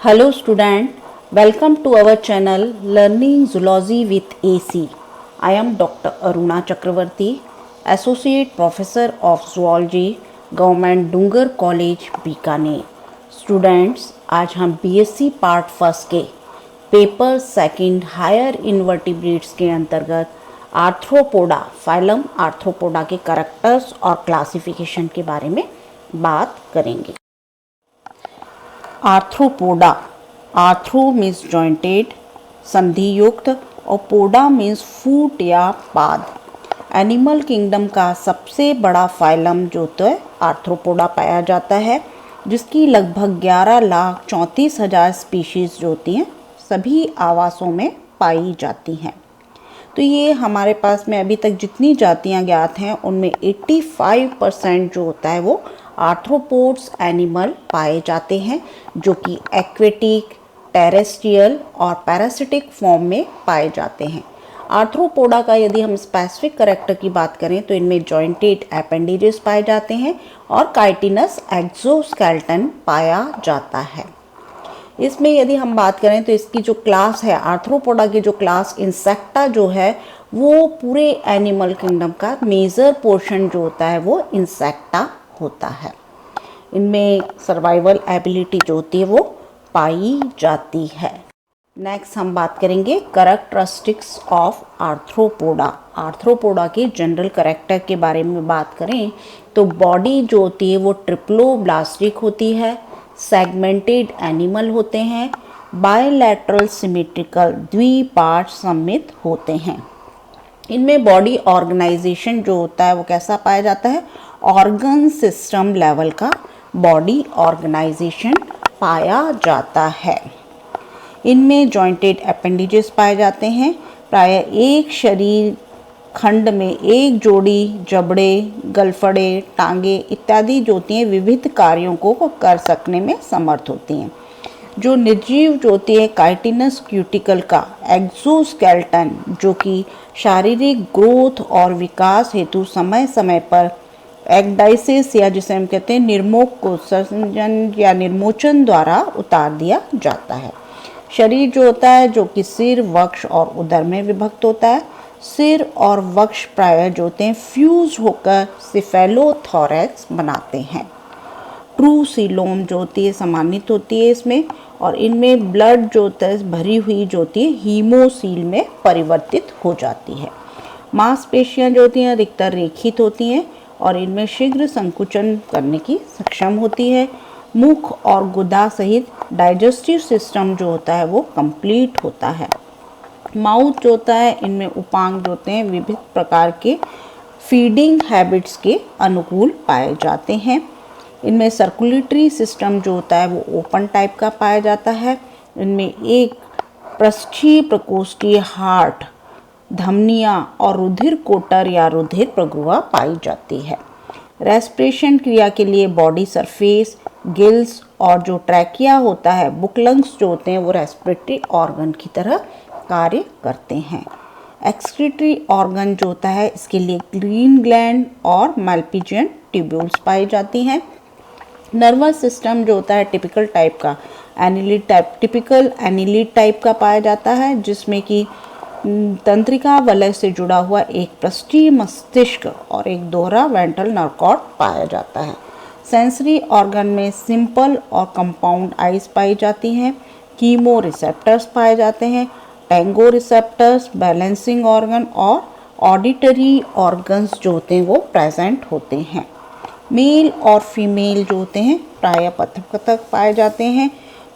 Hello student, welcome to our channel Learning Zoology with AC. I am Dr. Aruna Chakravarti, Associate Professor of Zoology, Government Dungar College, Bikaner. Students, आज हम BSc part first के paper second higher invertebrates के अंतर्गत arthropoda phylum arthropoda के characters और classification के बारे में बात करेंगे. आर्थ्रोपोडा, आर्थ्रो मीन्स जॉइंटेड संधि युक्त और पोडा मीन्स फूट या पाद. एनिमल किंगडम का सबसे बड़ा फाइलम जो तो आर्थ्रोपोडा पाया जाता है, जिसकी लगभग 11,34,000 स्पीशीज़ जो होती हैं सभी आवासों में पाई जाती हैं. तो ये हमारे पास में अभी तक जितनी जातियां ज्ञात हैं उनमें 85% जो होता है वो आर्थ्रोपोड्स एनिमल पाए जाते हैं, जो कि एक्वेटिक, टेरेस्ट्रियल और पैरासिटिक फॉर्म में पाए जाते हैं. आर्थ्रोपोडा का यदि हम स्पेसिफिक कैरेक्टर की बात करें तो इनमें जॉइंटेड एपेंडेजेस पाए जाते हैं और काइटिनस एक्सोस्केलेटन पाया जाता है. इसमें यदि हम बात करें तो इसकी जो क्लास है, आर्थ्रोपोडा की जो क्लास इंसेक्टा जो है वो पूरे एनिमल किंगडम का मेजर पोर्शन जो होता है वो इंसेक्टा होता है. इनमें सर्वाइवल एबिलिटी जो होती है वो पाई जाती है. नेक्स्ट हम बात करेंगे कैरेक्टरिस्टिक्स ऑफ आर्थ्रोपोडा. आर्थ्रोपोडा के जनरल कैरेक्टर के बारे में बात करें तो बॉडी जो होती है वो ट्रिप्लोब्लास्टिक होती है, सेगमेंटेड एनिमल होते हैं, बायलैटरल सिमेट्रिकल द्विपार्श्व सममित होते हैं. इनमें बॉडी ऑर्गेनाइजेशन जो होता है वो कैसा पाया जाता है, ऑर्गन सिस्टम लेवल का बॉडी ऑर्गेनाइजेशन पाया जाता है. इनमें जॉइंटेड अपेंडेजेस पाए जाते हैं. प्रायः एक शरीर खंड में एक जोड़ी जबड़े, गलफड़े, टांगे इत्यादि जो होती हैं विविध कार्यों को कर सकने में समर्थ होती हैं. जो निर्जीव जो होती है काइटिनस क्यूटिकल का एक्सोस्केलेटन जो कि शारीरिक ग्रोथ और विकास हेतु समय समय पर एक्डाइसिस या जिसे हम कहते हैं निर्मोकोत्सर्जन या निर्मोचन द्वारा उतार दिया जाता है. शरीर जो होता है जो कि सिर, वक्ष और उदर में विभक्त होता है. सिर और वक्ष प्रायः जो होते हैं फ्यूज होकर सिफेलोथोरैक्स बनाते हैं. ट्रू सीलोम जो होती है सम्मानित होती है इसमें, और इनमें ब्लड जो होता है भरी हुई जो होती है हीमोसील में परिवर्तित हो जाती है. मांसपेशियां जो होती हैं अधिकतर रेखित होती हैं और इनमें शीघ्र संकुचन करने की सक्षम होती है. मुख और गुदा सहित डाइजेस्टिव सिस्टम जो होता है वो कंप्लीट होता है. माउथ जो होता है इनमें उपांग जो होते हैं विविध प्रकार के फीडिंग हैबिट्स के अनुकूल पाए जाते हैं. इनमें सर्कुलेटरी सिस्टम जो होता है वो ओपन टाइप का पाया जाता है. इनमें एक पृष्ठीय प्रकोष्ठीय हार्ट, धमनियाँ और रुधिर कोटर या रुधिर प्रगुहा पाई जाती है. रेस्पिरेशन क्रिया के लिए बॉडी सरफेस, गिल्स और जो ट्रैकिया होता है, बुकलंग्स जो होते हैं वो रेस्पिरेटरी ऑर्गन की तरह कार्य करते हैं. एक्सक्रीटरी ऑर्गन जो होता है इसके लिए ग्रीन ग्लैंड और माल्पिजियन ट्यूब्यूल्स पाई जाती हैं. नर्वस सिस्टम जो होता है टिपिकल एनिलिड टाइप का पाया जाता है, जिसमें कि तंत्रिका वलय से जुड़ा हुआ एक पृष्ठीय मस्तिष्क और एक दोहरा वेंट्रल नर्व पाया जाता है. सेंसरी ऑर्गन में सिंपल और कंपाउंड आइज पाई जाती हैं. कीमो रिसेप्टर्स पाए जाते हैं. टेंगो रिसेप्टर्स, बैलेंसिंग ऑर्गन और ऑडिटरी ऑर्गन्स जो होते हैं वो प्रेजेंट होते हैं. मेल और फीमेल जो होते हैं प्रायः पृथक पाए जाते हैं.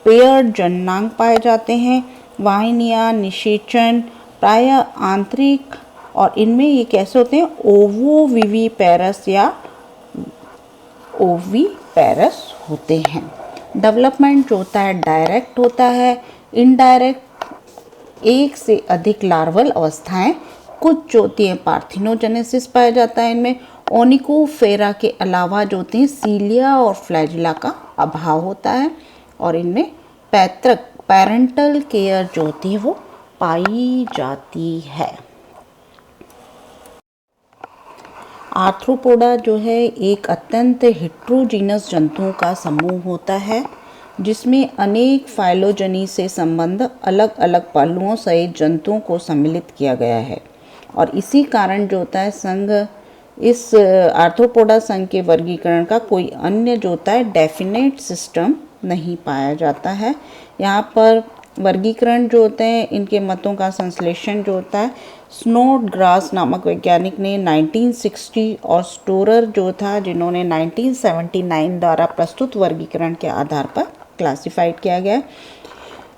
पेयर्ड जननांग पाए जाते हैं. वाहिनियाँ, निषेचन प्रायः आंतरिक और इनमें ये कैसे होते हैं ओवोविविपेरस या ओवीपेरस होते हैं. डेवलपमेंट जो होता है डायरेक्ट होता है. इनडायरेक्ट एक से अधिक लार्वल अवस्थाएं कुछ जो होती हैं पार्थिनोजेनेसिस पाया जाता है. इनमें ओनिकोफेरा के अलावा जो होती हैं सीलिया और फ्लैजिला का अभाव होता है और इनमें पेरेंटल केयर जो होती है वो पाई जाती है. आर्थ्रोपोडा जो है एक अत्यंत हेट्रोजीनस जंतुओं का समूह होता है जिसमें अनेक फाइलोजेनी से संबंध अलग अलग पहलुओं सहित जंतुओं को सम्मिलित किया गया है। और इसी कारण जो होता है संघ, इस आर्थ्रोपोडा संघ के वर्गीकरण का कोई अन्य जो होता है डेफिनेट सिस्टम नहीं पाया जाता है। यहाँ पर वर्गीकरण जो होते हैं, इनके मतों का संश्लेषण जो होता है स्नोडग्रास नामक वैज्ञानिक ने 1960 और स्टोरर जो था जिन्होंने 1979 द्वारा प्रस्तुत वर्गीकरण के आधार पर क्लासिफाइड किया गया है।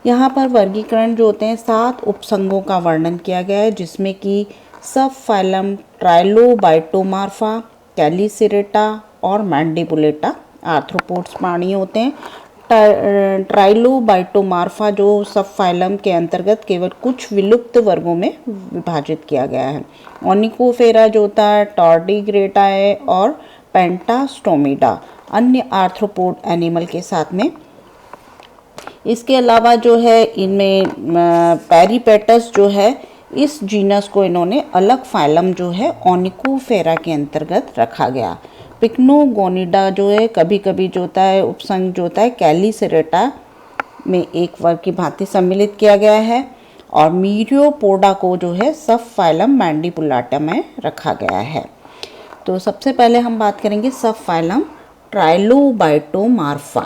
यहाँ पर वर्गीकरण जो होते हैं 7 उपसंघों का वर्णन किया गया है, जिसमें कि सब फाइलम ट्राइलोबाइटोमार्फा, कैलिसेरेटा और मैंडिबुलेटा आर्थ्रोपोड्स प्राणी होते हैं। ट्राइलोबाइटोमार्फा जो सब फाइलम के अंतर्गत केवल कुछ विलुप्त वर्गों में विभाजित किया गया है। ओनिकोफेरा जो होता है टॉर्डिग्रेटाए और पेंटास्टोमिडा अन्य आर्थ्रोपोड एनिमल के साथ में। इसके अलावा जो है इनमें पेरिपेटस जो है, इस जीनस को इन्होंने अलग फाइलम जो है ओनिकोफेरा के अंतर्गत रखा गया। पिक्नोगोनिडा जो है कभी कभी जो होता है उपसंघ जो होता है कैलिसेरेटा में एक वर्ग की भांति सम्मिलित किया गया है। और मीरियोपोडा को जो है सब फाइलम मैंडिबुलाटा में रखा गया है। तो सबसे पहले हम बात करेंगे सब फाइलम ट्राइलोबाइटोमार्फा।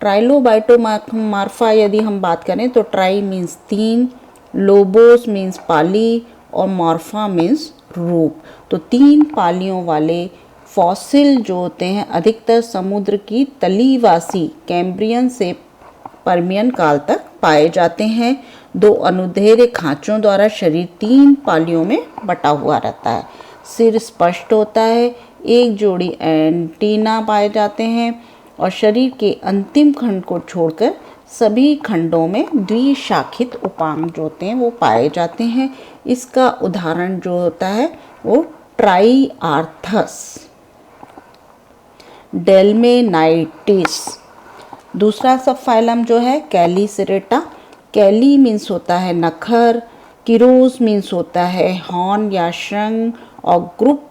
ट्राइलोबाइटोमार्फा यदि हम बात करें तो ट्राई मीन्स 3, लोबोस मीन्स पाली और मॉर्फा मीन्स रूप। तो 3 पालियों वाले फॉसिल जो होते हैं अधिकतर समुद्र की तलीवासी कैम्ब्रियन से पर्मियन काल तक पाए जाते हैं। 2 अनुदैर्घ्य खांचों द्वारा शरीर 3 पालियों में बटा हुआ रहता है। सिर स्पष्ट होता है, एक जोड़ी एंटीना पाए जाते हैं और शरीर के अंतिम खंड को छोड़कर सभी खंडों में द्विशाखित उपांग जो होते हैं वो पाए जाते हैं। इसका उदाहरण जो होता है वो ट्राइआर्थस, डेल्मेनाइटिस। दूसरा सब फाइलम जो है कैलिसेरेटा। कैली मीन्स होता है नखर, किरोस मीन्स होता है हॉर्न या श्रृंग और ग्रुप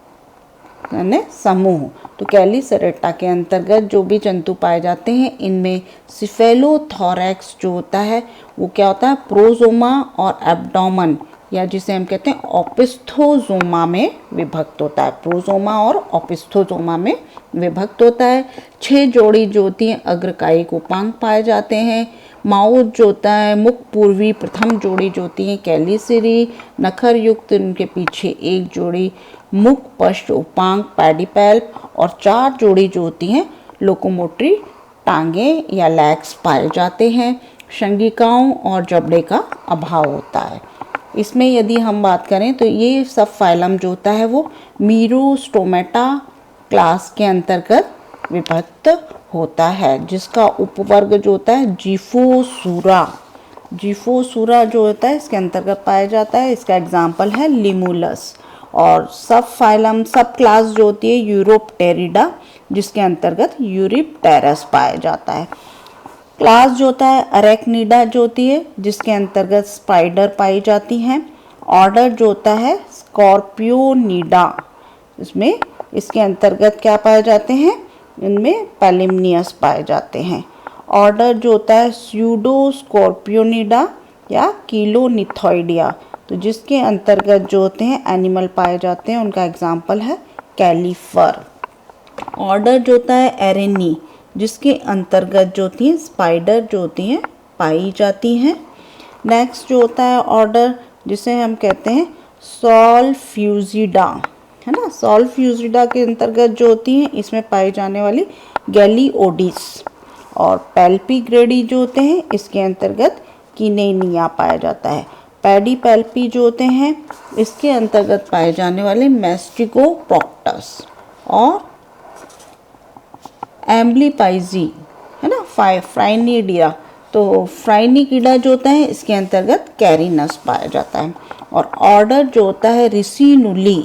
यानी समूह। तो कैलिसेरेटा के अंतर्गत जो भी जंतु पाए जाते हैं इनमें सिफेलोथोरैक्स जो होता है वो क्या होता है प्रोजोमा और एब्डोमेन या जिसे हम कहते हैं ओपिस्थोजोमा में विभक्त होता है। प्रोजोमा और ओपिस्थोजोमा में विभक्त होता है। 6 जोड़ी जो होती हैं अग्रकायिक उपांग पाए जाते हैं। माउथ जो होता है मुख पूर्वी प्रथम जोड़ी जो होती है कैलिसरी, नखर युक्त उनके पीछे एक जोड़ी मुख पश्च उपांग पैडिपैल्प और 4 जोड़ी जो होती हैं लोकोमोटरी टांगे या लैग्स पाए जाते हैं। श्रृंगिकाओं और जबड़े का अभाव होता है। इसमें यदि हम बात करें तो ये सब फाइलम जो होता है वो मीरोस्टोमेटा क्लास के अंतर्गत विभक्त होता है, जिसका उपवर्ग जो होता है जीफोसूरा। जीफोसूरा जो होता है इसके अंतर्गत पाया जाता है। इसका एग्जाम्पल है लिमुलस। और सब फाइलम सब क्लास जो होती है यूरोपटेरिडा, जिसके अंतर्गत यूरिपटेरस पाया जाता है। क्लास जो होता है अरेक्निडा जो होती है जिसके अंतर्गत स्पाइडर पाई जाती हैं। ऑर्डर जो होता है स्कॉर्पियोनिडा, इसमें इसके अंतर्गत क्या पाए जाते हैं, इनमें पैलिमनियस पाए जाते हैं। ऑर्डर जो होता है स्यूडोस्कॉर्पियोनिडा या किलोनिथॉइडिया, तो जिसके अंतर्गत जो होते हैं एनिमल पाए जाते हैं, उनका एग्जाम्पल है कैलीफर। ऑर्डर जो होता है एरेनी, जिसके अंतर्गत जो होती हैं स्पाइडर जो होती हैं पाई जाती हैं। नेक्स्ट जो होता है ऑर्डर जिसे हम कहते हैं सॉल्फ्यूजिडा, है ना। सॉल्फ्यूजिडा के अंतर्गत जो होती हैं इसमें पाई जाने वाली गैलिओडिस। और पैल्पीग्रेडी जो होते हैं इसके अंतर्गत किनेनिया पाया जाता है। पैडीपैल्पी जो होते हैं इसके अंतर्गत पाए जाने वाले मैस्टिकोप्रोक्टस और एम्ब्लीपाइजी, है ना, फ्राइनिडिया। तो फ्राइनिकिडा जो होता है इसके अंतर्गत कैरिनस पाया जाता है। और ऑर्डर जो होता है रिसिनुली,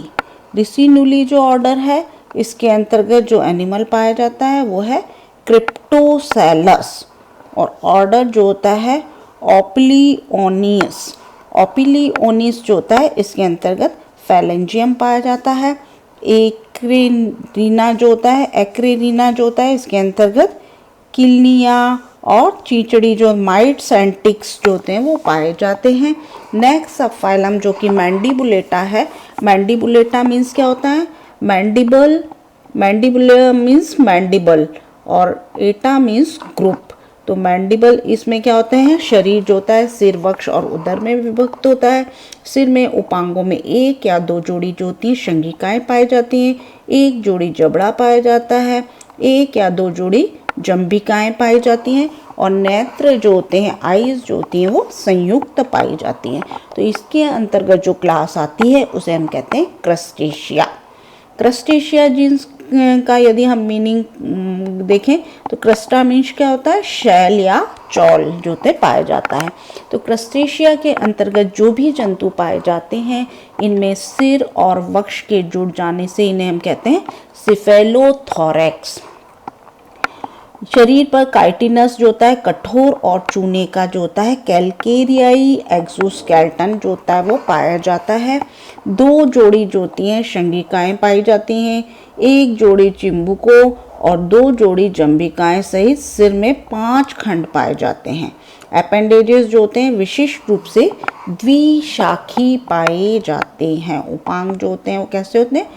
रिसिनुली जो ऑर्डर है इसके अंतर्गत जो एनिमल पाया जाता है वो है क्रिप्टोसेलस। और ऑर्डर जो होता है ओपिलियोनियस, ओपिलियोनिस जो होता है इसके अंतर्गत फैलेंजियम पाया जाता है। एक्रेरिना जो होता है, एक्रेरिना जो होता है इसके अंतर्गत किलनिया और चींचड़ी जो माइट्स एंड टिक्स जो होते हैं वो पाए जाते हैं। नेक्स्ट सब फाइलम जो कि मैंडिबुलेटा है। मैंडिबुलेटा मीन्स क्या होता है? मैंडिबल, मैंडिबुलर मीन्स मैंडिबल और एटा मीन्स ग्रुप। तो मैंडिबल इसमें क्या होते हैं? शरीर जो होता है सिर, वक्ष और उदर में विभक्त होता है। सिर में उपांगों में एक या दो जोड़ी जो होती है संगिकाएं पाई जाती हैं, एक जोड़ी जबड़ा पाया जाता है, एक या दो जोड़ी जंबिकाएं पाई जाती हैं और नेत्र जो होते हैं, आईज जो होती हैं वो संयुक्त पाई जाती हैं। तो इसके अंतर्गत जो क्लास आती है उसे हम कहते हैं क्रस्टेशिया। क्रस्टेशिया जीन्स का यदि हम मीनिंग देखें तो क्रस्टा मीन्स क्या होता है? शैल या चौल जो होते पाया जाता है। तो क्रस्टेशिया के अंतर्गत जो भी जंतु पाए जाते हैं इनमें सिर और वक्ष के जुड़ जाने से इन्हें हम कहते हैं सिफेलोथोरैक्स। शरीर पर काइटिनस जो होता है कठोर और चूने का जो होता है कैल्केरियाई एक्सोस्केलेटन जो होता है वो पाया जाता है। दो जोड़ी जो होती हैं संगिकाएं पाई जाती हैं, एक जोड़ी चिंबुकों और दो जोड़ी जंबिकाएं सहित सिर में 5 खंड पाए जाते हैं। अपेंडेजेस जो होते हैं विशिष्ट रूप से द्विशाखी पाए जाते हैं। उपांग जो होते हैं वो कैसे होते हैं?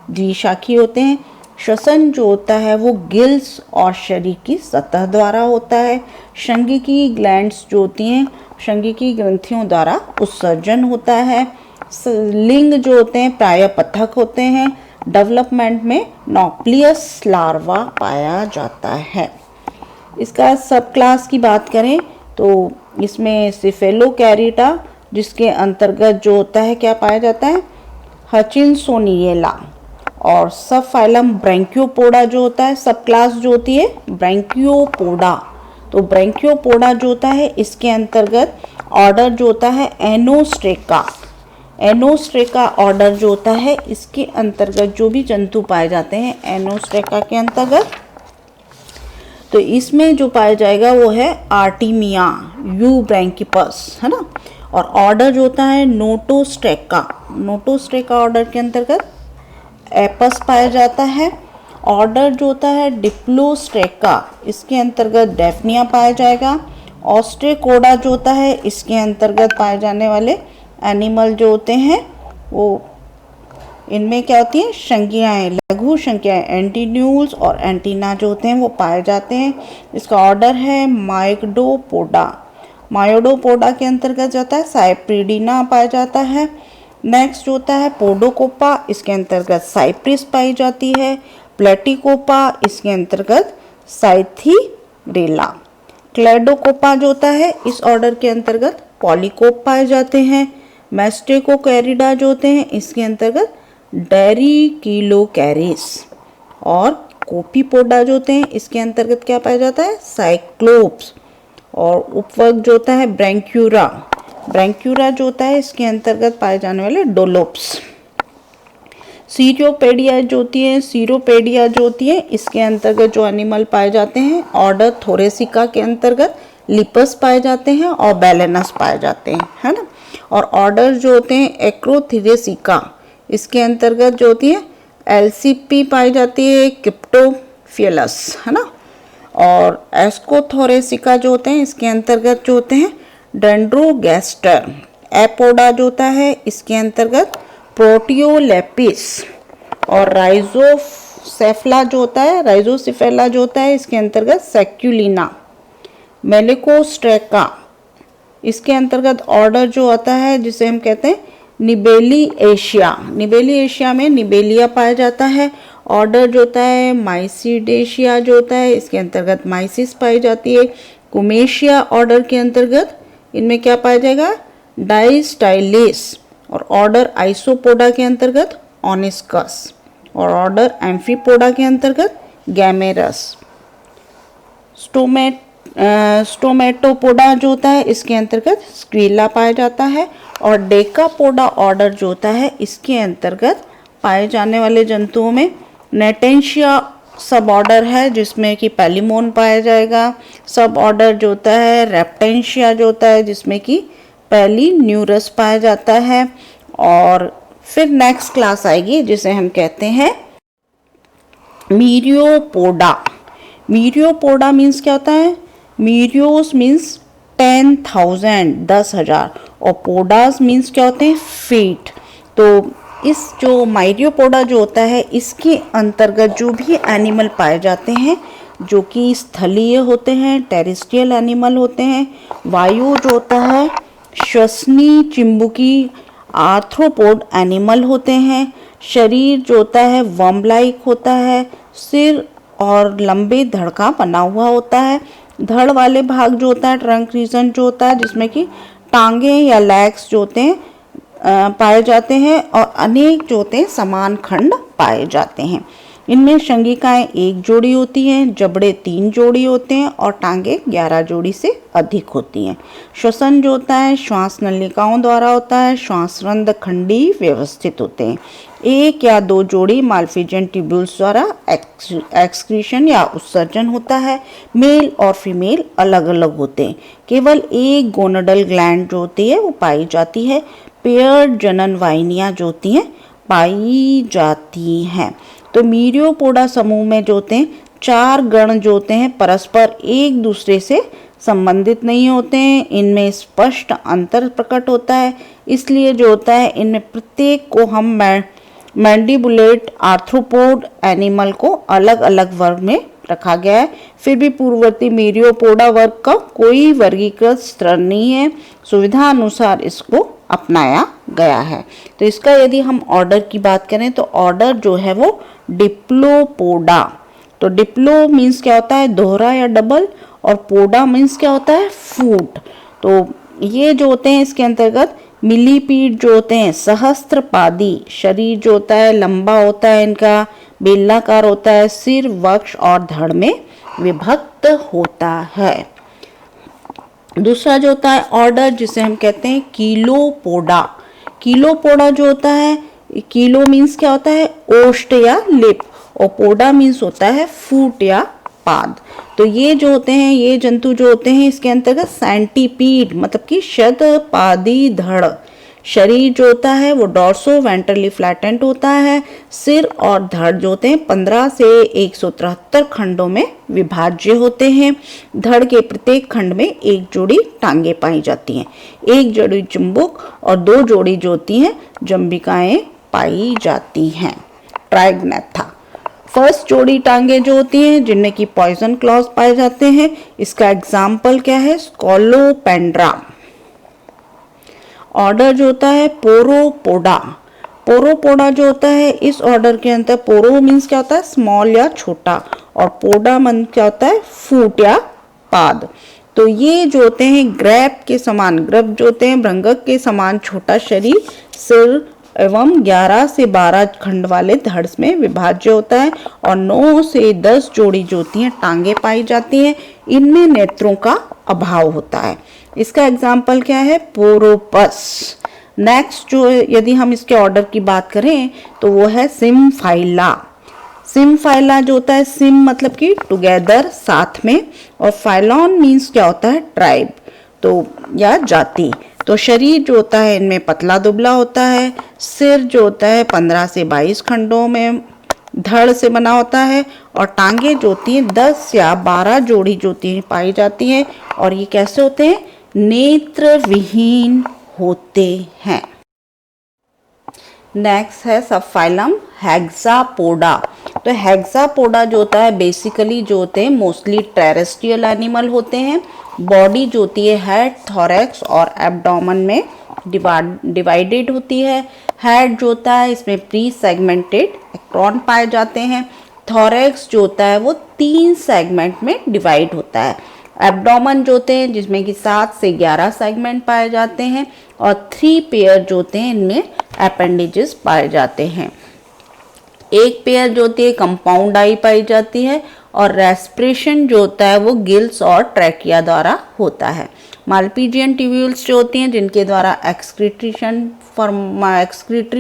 द्विशाखी होते हैं। श्वसन जो होता है वो गिल्स और शरीर की सतह द्वारा होता है। संगिकी ग्लैंड्स जो होती हैं संगिकी ग्रंथियों द्वारा उत्सर्जन होता है। लिंग जो होते हैं प्रायः पृथक होते हैं। डेवलपमेंट में नॉक्लियस लार्वा पाया जाता है। इसका सब क्लास की बात करें तो इसमें सिफेलोकैरिटा जिसके अंतर्गत जो होता है क्या पाया जाता है? हचिनसोनिएला। और सब फाइलम ब्रैंकियोपोडा जो होता है, सब क्लास जो होती है ब्रैंकियोपोडा। तो ब्रैंकियोपोडा जो होता है इसके अंतर्गत ऑर्डर जो होता है एनोस्ट्रेका। एनोस्ट्रेका ऑर्डर जो होता है इसके अंतर्गत जो भी जंतु पाए जाते हैं एनोस्ट्रेका के अंतर्गत, तो इसमें जो पाया जाएगा वो है आर्टिमिया यूब्रैंकिपस, है ना। और ऑर्डर जो होता है नोटोस्ट्रेका। नोटोस्ट्रेका ऑर्डर के अंतर्गत एपस पाया जाता है। ऑर्डर जो होता है डिप्लोस्ट्रेका इसके अंतर्गत डेफनिया पाया जाएगा। ऑस्ट्रेकोडा जो होता है इसके अंतर्गत पाए जाने वाले एनिमल जो होते हैं वो इनमें क्या होती हैं? संज्ञाएं, लघु संज्ञाएं, एंटीन्यूल्स और एंटीना जो होते हैं वो पाए जाते हैं। इसका ऑर्डर है माइक्डोपोडा। मायोडोपोडा के अंतर्गत जाता है साइप्रिडिना पाया जाता है। नेक्स्ट जो होता है पोडोकोपा, इसके अंतर्गत साइप्रिस पाई जाती है। प्लेटिकोपा इसके अंतर्गत साइथीरेला। क्लेडोकोपा जो होता है इस ऑर्डर के अंतर्गत पॉलीकोप पाए जाते हैं। मैस्टेकोकैरिडा जो होते हैं इसके अंतर्गत डेरिकिलोकैरिस। और कोपीपोडा जो होते हैं इसके अंतर्गत क्या पाया जाता है? साइक्लोप्स। और उपवर्ग जो होता है ब्रैंक्यूरा। ब्रैंक्यूरा जो होता है इसके अंतर्गत पाए जाने वाले डोलोप्स। सीरोपेडिया जो होती है, सीरोपेडिया जो होती है इसके अंतर्गत जो एनिमल पाए जाते हैं ऑर्डर थोरेसिका के अंतर्गत लिपस पाए जाते हैं और बैलेनस पाए जाते हैं, है ना। और ऑर्डर जो होते हैं एक्रोथिरेसिका इसके अंतर्गत जो होती है एलसीपी पाई जाती है, क्रिप्टोफियलस, है ना। और एस्कोथोरेसिका जो होते हैं इसके अंतर्गत जो होते हैं डेंड्रोगैस्टर। एपोडा जो होता है इसके अंतर्गत प्रोटियोलेपिस। और राइजोसेफला जो होता है, राइजोसिफेला जो होता है इसके अंतर्गत सेक्युलिना। मेलिकोस्ट्रेका इसके अंतर्गत ऑर्डर जो आता है जिसे हम कहते हैं निबेली एशिया। निबेली एशिया में निबेलिया पाया जाता है। ऑर्डर जो होता है माइसिडेशिया जो होता है इसके अंतर्गत माइसिस पाई जाती है। कुमेशिया ऑर्डर के अंतर्गत इनमें क्या पाया जाएगा? डाइस्टाइलिस। और ऑर्डर आइसोपोडा के अंतर्गत ऑनिस्कस। और ऑर्डर एम्फीपोडा के अंतर्गत गैमेरस। स्टोमेटोपोडा जो होता है इसके अंतर्गत स्क्विला पाया जाता है। और डेकापोडा ऑर्डर जो होता है इसके अंतर्गत पाए जाने वाले जंतुओं में नेटेंशिया सब ऑर्डर है जिसमें कि पैलिमोन पाया जाएगा। सब ऑर्डर जो होता है रेप्टेंशिया जो होता है जिसमें कि पैलिन्यूरस पाया जाता है। और फिर नेक्स्ट क्लास आएगी जिसे हम कहते हैं मीरियोपोडा। मीरियोपोडा मीन्स क्या होता है? मीरियोस मीन्स 10,000 10,000 और पोडास मीन्स क्या होते हैं फीट। तो इस जो माइरियोपोडा जो होता है इसके अंतर्गत जो भी एनिमल पाए जाते हैं जो कि स्थलीय होते हैं, टेरेस्ट्रियल एनिमल होते हैं, वायु जो होता है श्वसनी चिंबुकी आर्थ्रोपोड एनिमल होते हैं, शरीर जो होता है वर्म लाइक होता है, सिर और लंबे धड़ का बना हुआ होता है, धड़ वाले भाग जो होता है ट्रंक रीजन जो होता है जिसमें कि टांगे या लेग्स जो होते हैं पाए जाते हैं और अनेक जो होते हैं समान खंड पाए जाते हैं। इनमें शंगिकाएं 1 जोड़ी होती हैं, जबड़े 3 जोड़ी होते हैं और टांगे 11 जोड़ी से अधिक होती हैं। श्वसन जो होता है श्वास नलिकाओं द्वारा होता है, श्वासरंध्र खंडी व्यवस्थित होते हैं। 1 या 2 जोड़ी माल्फिजियन ट्यूब्यूल्स द्वारा एक्सक्रीशन या उत्सर्जन होता है। मेल और फीमेल अलग अलग होते हैं। केवल एक गोनाडल ग्लैंड जो होती है वो पाई जाती है। पेयर्ड जनन वाहिनियां जो होती हैं पाई जाती हैं। तो मीरियोपोडा समूह में जो होते हैं 4 गण जो होते हैं परस्पर एक दूसरे से संबंधित नहीं होते हैं। इनमें स्पष्ट अंतर प्रकट होता है, इसलिए जो होता है इनमें प्रत्येक को हम मैंडिबुलेट आर्थ्रोपोड एनिमल को अलग अलग वर्ग में रखा गया है। फिर भी पूर्ववर्ती मीरियोपोडा वर्ग का कोई वर्गीकृत स्तर नहीं है, सुविधा अनुसार इसको अपनाया गया है। तो इसका यदि हम ऑर्डर की बात करें तो ऑर्डर जो है वो डिप्लोपोडा। तो डिप्लो मीन्स क्या होता है दोहरा या डबल और पोडा मीन्स क्या होता है फूट। तो ये जो होते हैं इसके अंतर्गत मिलीपीड जो होते हैं सहस्त्रपादी, शरीर जो होता है लंबा होता है, इनका बेलनाकार होता है, सिर वक्ष और धड़ में विभक्त होता है। दूसरा जो होता है ऑर्डर जिसे हम कहते हैं कीलोपोडा। कीलोपोडा जो होता है कीलो मीन्स क्या होता है ओष्ठ या लिप और पोडा मीन्स होता है फूट या पाद। तो ये जो होते हैं ये जंतु जो होते हैं इसके अंतर्गत सेंटीपीड मतलब कि शतपादी धड़। शरीर जो होता है वो डॉर्सो वेंट्रली फ्लैटेंड होता है। सिर और धड़ जो होते हैं 15 से 173 खंडों में विभाज्य होते हैं। धड़ के प्रत्येक खंड में 1 जोड़ी टांगे पाई जाती हैं। 1 जोड़ी चुंबक और 2 जोड़ी जो होती हैं जंबिकाएं पाई जाती हैं। ट्राइग्नेथा फर्स्ट जोड़ी टांगे जो होती हैं जिनमें कि पॉइजन क्लॉज पाए जाते हैं। इसका एग्जाम्पल क्या है स्कोलोपेंड्रा। ऑर्डर जो होता है पोरोपोडा। पोरोपोडा जो होता है इस ऑर्डर के अंदर पोरो मीन्स क्या होता है स्मॉल या छोटा और पोडा मीन्स क्या होता है फूट या पाद। तो ये जो होते हैं ग्रैब के समान, ग्रब जो होते हैं भृंगक के समान छोटा शरीर, सिर एवं 11 से 12 खंड वाले धड़ में विभाज्य होता है और 9 से 10 जोड़ी जो होती हैं टांगे पाई जाती हैं। इनमें नेत्रों का अभाव होता है। इसका एग्जाम्पल क्या है पोरोपस। नेक्स्ट जो यदि हम इसके ऑर्डर की बात करें तो वो है सिम्फाइला। सिम्फाइला जो होता है सिम मतलब कि टुगेदर साथ में और फाइलॉन मीन्स क्या होता है ट्राइब तो या जाति। तो शरीर जो होता है इनमें पतला दुबला होता है। सिर जो होता है 15 से 22 खंडों में धड़ से बना होता है और टांगे जो होती हैं 10 या 12 जोड़ी जो होती हैं पाई जाती हैं और ये कैसे होते हैं नेत्र विहीन होते हैं। नेक्स्ट है सब फाइलम हेक्सापोडा। तो हेक्सापोडा जो होता है बेसिकली जो होते हैं मोस्टली टेरेस्ट्रियल एनिमल होते हैं। बॉडी जो होती है हेड थोरैक्स और एब्डोमेन में डिवाइडेड होती है। हेड जो होता है इसमें प्री सेगमेंटेड एक्टॉन पाए जाते हैं। थोरैक्स जो होता है वो 3 सेगमेंट में डिवाइड होता है। एब्डोमेन जो होते हैं जिसमें कि 7 से 11 सेगमेंट पाए जाते हैं और 3 पेयर जो होते हैं इनमें अपेंडेजेस पाए जाते हैं। एक पेयर जो होती है कंपाउंड आई पाई जाती है और रेस्पिरेशन जो होता है वो गिल्स और ट्रैकिया द्वारा होता है। माल्पीजियन ट्यूब्यूल्स जो होती हैं जिनके द्वारा एक्सक्रीटरी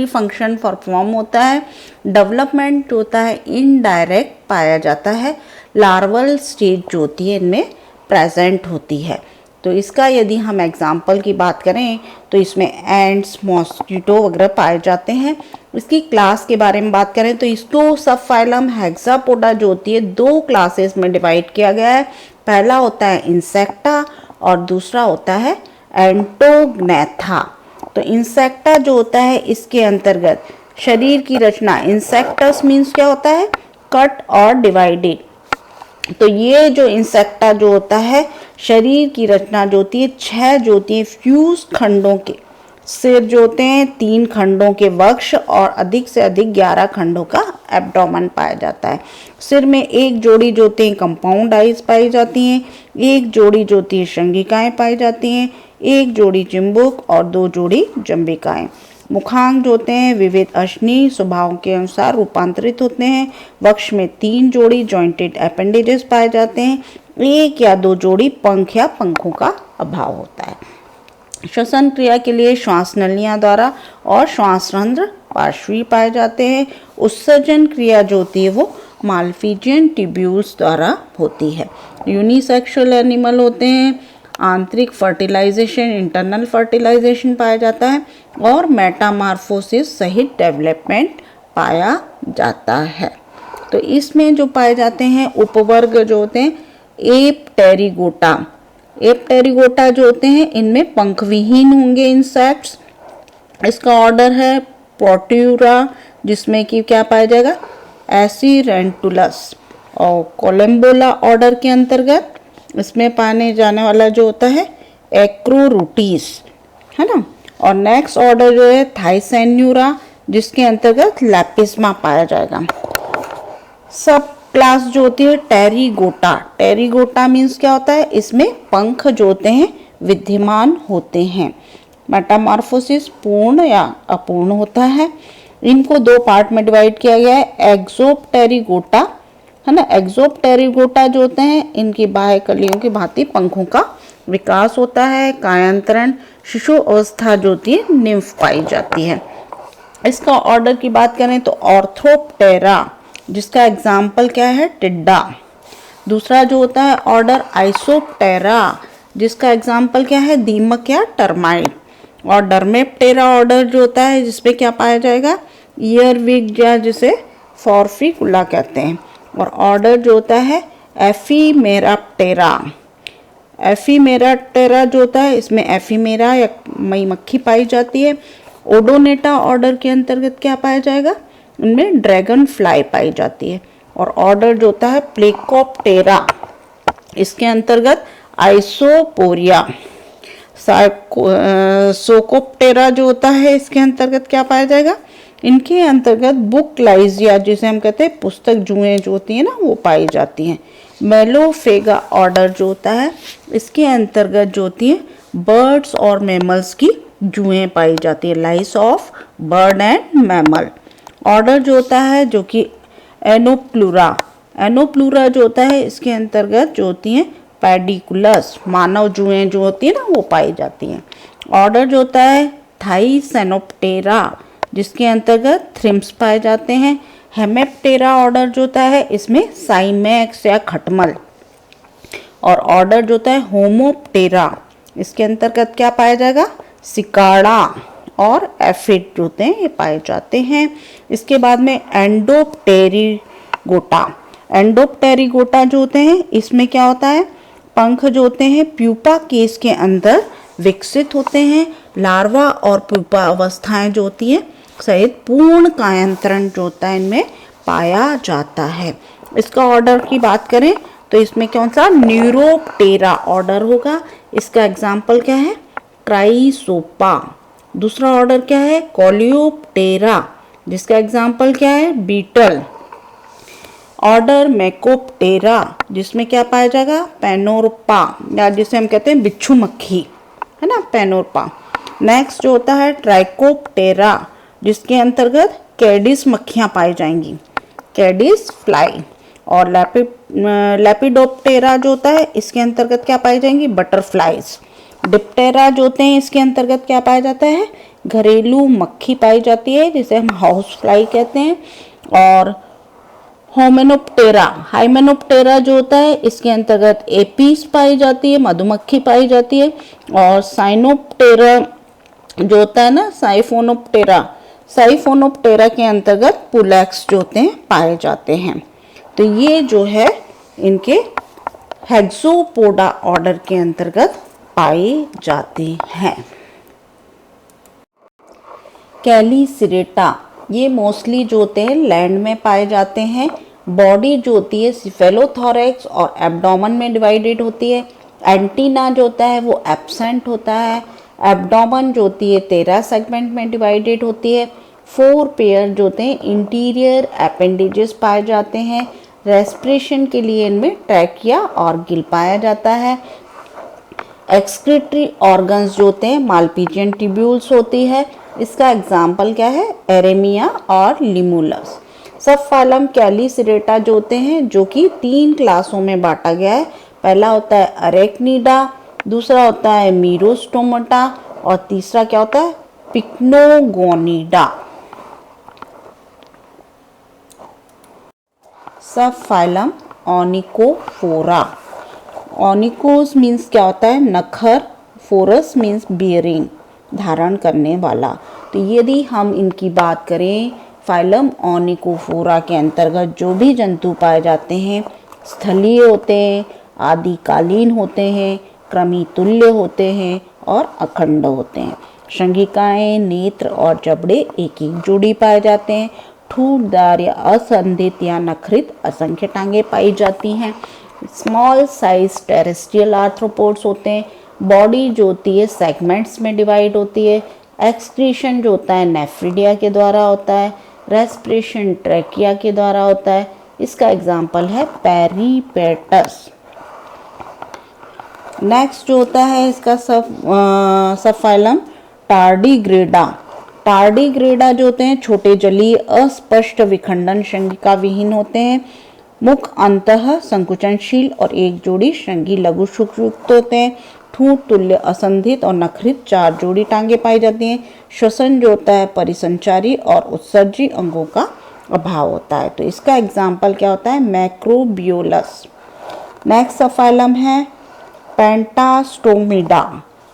फंक्शन परफॉर्म होता है। डेवलपमेंट जो होता है इनडायरेक्ट पाया जाता है। लार्वल स्टेज जो होती है इनमें प्रेजेंट होती है। तो इसका यदि हम एग्जाम्पल की बात करें तो इसमें एंड्स मॉस्किटो वगैरह पाए जाते हैं। इसकी क्लास के बारे में बात करें तो इसको सब फाइलम हेक्सापोडा जो होती है 2 क्लासेस में डिवाइड किया गया है। पहला होता है इंसेक्टा और दूसरा होता है एंटोग्नेथा। तो इंसेक्टा जो होता है इसके अंतर्गत शरीर की रचना, इंसेक्टस मीन्स क्या होता है, कट और डिवाइडेड। तो ये जो इंसेक्टा जो होता है शरीर की रचना जो होती है 6 जो होती है फ्यूज खंडों के, सिर जो होते हैं 3 खंडों के वक्ष और अधिक से अधिक 11 खंडों का एब्डोमेन पाया जाता है। सिर में एक जोड़ी जो होते हैं कंपाउंड आइज पाई जाती हैं, एक जोड़ी जो होती है श्रृंगिकाएं पाई जाती हैं, एक जोड़ी चिंबुक और 2 जोड़ी जंबिकाएं। मुखांग जो होते हैं विविध अश्नि स्वभाव के अनुसार रूपांतरित होते हैं। वक्ष में 3 जोड़ी जॉइंटेड अपेंडेजेस पाए जाते हैं, 1 या 2 जोड़ी पंख या पंखों का अभाव होता है। श्वसन क्रिया के लिए श्वास नलियां द्वारा और श्वासरंध्र पार्श्वी पाए जाते हैं। उत्सर्जन क्रिया जो होती है वो मालफिजियन ट्यूब्यूल्स द्वारा होती है। यूनिसेक्सुअल एनिमल होते हैं, आंतरिक फर्टिलाइजेशन इंटरनल फर्टिलाइजेशन पाया जाता है और मेटामार्फोसिस सहित डेवलपमेंट पाया जाता है। तो इसमें जो पाए जाते हैं उपवर्ग जो होते हैं एपटेरिगोटा। एपटेरिगोटा जो होते हैं इनमें पंख विहीन होंगे इंसेक्ट्स। इसका ऑर्डर है प्रोट्यूरा जिसमें कि क्या पाया जाएगा एसिरेंटुलस। और कोलम्बोला ऑर्डर के अंतर्गत इसमें पाने जाने वाला जो होता है एक्रोरूटीस, है ना। और नेक्स्ट ऑर्डर जो है थाइसैन्यूरा जिसके अंतर्गत लैपिस्मा पाया जाएगा। सब क्लास जो होती है टेरिगोटा। टेरिगोटा मीन्स क्या होता है, इसमें पंख जो होते हैं विद्यमान होते हैं। मेटामॉर्फोसिस पूर्ण या अपूर्ण होता है। इनको 2 पार्ट में डिवाइड किया गया है, एक्सोप्टेरिगोटा, है ना। एक्सोप्टेरिगोटा जो होते हैं इनकी बाह्य कलियों की भांति पंखों का विकास होता है। कायांतरण शिशु अवस्था जो होती है निम्फ पाई जाती है। इसका ऑर्डर की बात करें तो ऑर्थोप्टेरा जिसका एग्जाम्पल क्या है टिड्डा। दूसरा जो होता है ऑर्डर आइसोप्टेरा जिसका एग्जाम्पल क्या है दीमक या टर्माइट। और डर्मेप्टेरा ऑर्डर जो होता है जिसमें क्या पाया जाएगा ईयरविग या जिसे फॉर्फिकुला कहते हैं। और ऑर्डर जो होता है एफीमेराप्टेरा। एफीमेराप्टेरा जो होता है इसमें एफीमेरा या मई मक्खी पाई जाती है। ओडोनेटा ऑर्डर के अंतर्गत क्या पाया जाएगा, इनमें ड्रैगन फ्लाई पाई जाती है। और ऑर्डर जो होता है प्लेकोप्टेरा इसके अंतर्गत आइसोपोरिया। सोकोप्टेरा जो होता है इसके अंतर्गत क्या पाया जाएगा, इनके अंतर्गत बुक लाइजिया जिसे हम कहते हैं पुस्तक जुएं जो होती हैं ना वो पाई जाती हैं। मेलोफेगा ऑर्डर जो होता है इसके अंतर्गत जो होती है बर्ड्स और मैमल्स की जुएं पाई जाती है, lice of bird and mammal. Order जो होता है जो कि एनोप्लूरा। एनोप्लूरा जो होता है इसके अंतर्गत जो होती हैं पैडिकुलस मानव जुएं जो होती है ना वो पाई जाती हैं। ऑर्डर जो होता है थाइसेनोप्टेरा जिसके अंतर्गत थ्रिम्स पाए जाते हैं। हेमेप्टेरा ऑर्डर जो होता है इसमें साइमैक्स या खटमल। और ऑर्डर जो होता है होमोप्टेरा इसके अंतर्गत क्या पाया जाएगा सिकाड़ा और एफिड जो होते हैं ये पाए जाते हैं। इसके बाद में एंडोप्टेरिगोटा। एंडोप्टेरिगोटा जो होते हैं इसमें क्या होता है पंख जो होते हैं प्यूपा केस के अंदर विकसित होते हैं। लार्वा और प्यूपा अवस्थाएं जो होती हैं सहित पूर्ण कायांतरण जो होता है इनमें पाया जाता है। इसका ऑर्डर की बात करें तो इसमें कौन सा न्यूरोप्टेरा ऑर्डर होगा। इसका एग्जाम्पल क्या है क्राइसोपा। दूसरा ऑर्डर क्या है कोलियोप्टेरा जिसका एग्जाम्पल क्या है बीटल। ऑर्डर मैकोप्टेरा जिसमें क्या पाया जाएगा पेनोरपा या जिसे हम कहते हैं बिच्छू मक्खी, है ना पेनोरपा। नेक्स्ट जो होता है ट्राइकोप्टेरा जिसके अंतर्गत कैडिस मक्खियां पाई जाएंगी, कैडिस फ्लाई। और लेपिडोप्टेरा जो होता है इसके अंतर्गत क्या पाई जाएंगी बटरफ्लाइज। डिप्टेरा जो होते हैं इसके अंतर्गत क्या पाया जाता है घरेलू मक्खी पाई जाती है जिसे हम हाउस फ्लाई कहते हैं। और हाइमेनोप्टेरा जो होता है इसके अंतर्गत एपीस पाई जाती है मधुमक्खी पाई जाती है। और साइनोप्टेरा जो होता है ना साइफोनोप्टेरा के अंतर्गत पुलैक्स जो होते हैं पाए जाते हैं। तो ये जो है इनके हेक्सोपोडा ऑर्डर के अंतर्गत पाए जाते हैं। कैलीसिरेटा ये मोस्टली जो होते हैं लैंड में पाए जाते हैं। बॉडी जो होती है सिफेलोथोरैक्स और एब्डोमेन में डिवाइडेड होती है। एंटीना जो होता है वो एब्सेंट होता है। एब्डोमेन जो होती है 13 सेगमेंट में डिवाइडेड होती है। 4 पेयर जो होते हैं इंटीरियर अपेंडेजेस पाए जाते हैं। रेस्पिरेशन के लिए इनमें ट्रैकिया और गिल पाया जाता है। एक्सक्रीटरी ऑर्गन्स जो होते हैं मालपीजियन ट्यूब्यूल्स होती है। इसका एग्जाम्पल क्या है? एरेमिया और लिमुलस। सब फाइलम कैलीसिरेटा जो होते हैं जो कि 3 क्लासों में बांटा गया है। पहला होता है अरेक्निडा, दूसरा होता है मीरोस्टोमाटा और तीसरा क्या होता है? पिक्नोगोनिडा। सब फाइलम ओनिकोफोरा। ओनिकोस मीन्स क्या होता है? नखर। फोरस मीन्स बियरिंग, धारण करने वाला। तो यदि हम इनकी बात करें फाइलम ओनिकोफोरा के अंतर्गत जो भी जंतु पाए जाते हैं स्थलीय होते हैं, आदिकालीन होते हैं, क्रमितुल्य होते हैं और अखंड होते हैं। श्रृंगिकाएं, नेत्र और जबड़े एक एक जोड़ी पाए जाते हैं। ठूठदार या असंधित या नखरित असंख्य टांगे पाई जाती हैं। स्मॉल साइज टेरेस्ट्रियल आर्थ्रोपोड्स होते हैं। बॉडी जो होती है सेगमेंट्स में डिवाइड होती है। एक्सक्रीशन जो होता है नेफ्रिडिया के द्वारा होता है। रेस्पिरेशन ट्रैकिया के द्वारा होता है। इसका एग्जाम्पल है पेरीपेटस। नेक्स्ट जो होता है इसका सब फाइलम टार्डिग्रेडा। टार्डिग्रेडा जो होते हैं छोटे जलीय अस्पष्ट विखंडन श्रृंगिका विहीन होते हैं। मुख अंतः संकुचनशील और एक जोड़ी श्रृंगी लघु शुक्लयुक्त होते हैं। ठूंठ तुल्य असंधित और नखरित 4 जोड़ी टांगे पाई जाती हैं। श्वसन जो होता है परिसंचारी और उत्सर्जी अंगों का अभाव होता है। तो इसका एग्जाम्पल क्या होता है? मैक्रोबियोलस। नेक्स्ट सब फाइलम है पेंटास्टोमिडा।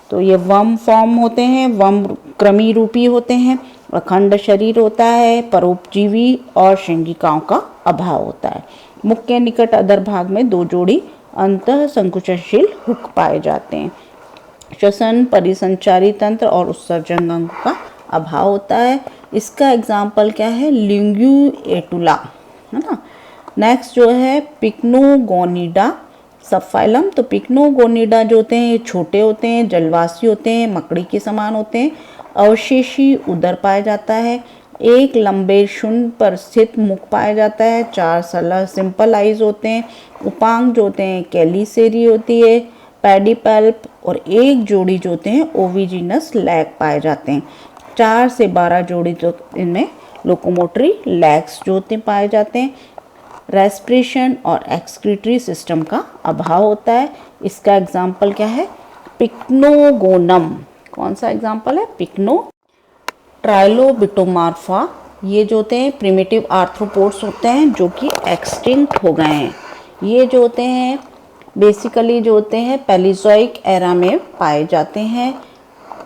तो ये वर्म फॉर्म होते हैं, वर्म क्रमी रूपी होते हैं। अखंड शरीर होता है, परोपजीवी और श्रृंगिकाओं का अभाव होता है। मुख के निकट अधर भाग में 2 जोड़ी अंतः संकुचनशील हुक पाए जाते हैं। श्वसन परिसंचारी तंत्र और उत्सर्जन अंगों का अभाव होता है। इसका एग्जाम्पल क्या है? लिंग्यूएटुला, है ना। नेक्स्ट जो है पिक्नोगोनिडा सब फाइलम। तो पिक्नोगोनिडा जो होते हैं ये छोटे होते हैं, जलवासी होते हैं, मकड़ी के समान होते हैं। अवशेषी उदर पाया जाता है। एक लंबे शून्य पर स्थित मुख पाया जाता है। 4 सरल सिंपल आइज होते हैं। उपांग जो होते हैं कैलीसेरी होती है। पेडिपल्प और एक जोड़ी जो होते हैं ओविजिनस लैग पाए जाते हैं। 4 से 12 जोड़ी जो इनमें लोकोमोटरी लैग्स जो होते पाए जाते हैं। रेस्पिरेशन और एक्सक्रीटरी सिस्टम का अभाव होता है। इसका एग्जाम्पल क्या है? पिक्नोगोनम। कौन सा एग्जाम्पल है? पिक्नो। ट्राइलोबिटोमार्फा ये जो होते हैं प्रिमिटिव आर्थ्रोपोड्स होते हैं जो कि एक्सटिंक्ट हो गए हैं। ये जो होते हैं बेसिकली जो होते हैं पैलिजोइक एरा में पाए जाते हैं।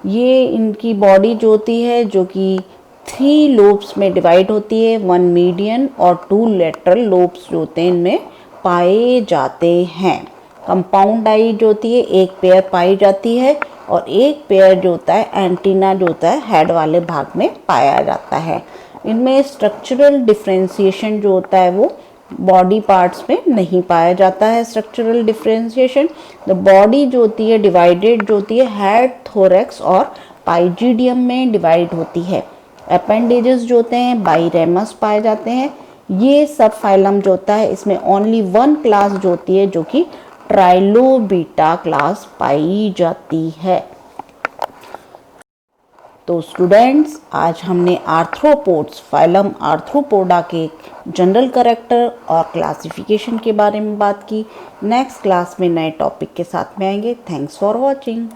ये इनकी बॉडी जो होती है जो कि 3 लोब्स में डिवाइड होती है। 1 मीडियन और 2 लेटरल लोब्स जो होते हैं इनमें पाए जाते हैं। कंपाउंड आई जो होती है एक पेयर पाई जाती है और एक पेयर जो होता है एंटीना जो होता है हेड वाले भाग में पाया जाता है। इनमें स्ट्रक्चरल डिफरेंशिएशन जो होता है वो बॉडी पार्ट्स में नहीं पाया जाता है। स्ट्रक्चरल डिफरेंशिएशन द बॉडी जो होती है डिवाइडेड जो होती है हेड, थोरैक्स और पाइजिडियम में डिवाइड होती है। अपेंडेजेस जो होते हैं बाइरेमस पाए जाते हैं। ये सब फाइलम जो होता है इसमें ओनली 1 क्लास जो होती है जो कि ट्राइलोबिटा क्लास पाई जाती है। तो स्टूडेंट्स आज हमने आर्थ्रोपोड्स फाइलम आर्थ्रोपोडा के जनरल कैरेक्टर और क्लासिफिकेशन के बारे में बात की। नेक्स्ट क्लास में नए टॉपिक के साथ में आएंगे। Thanks for watching.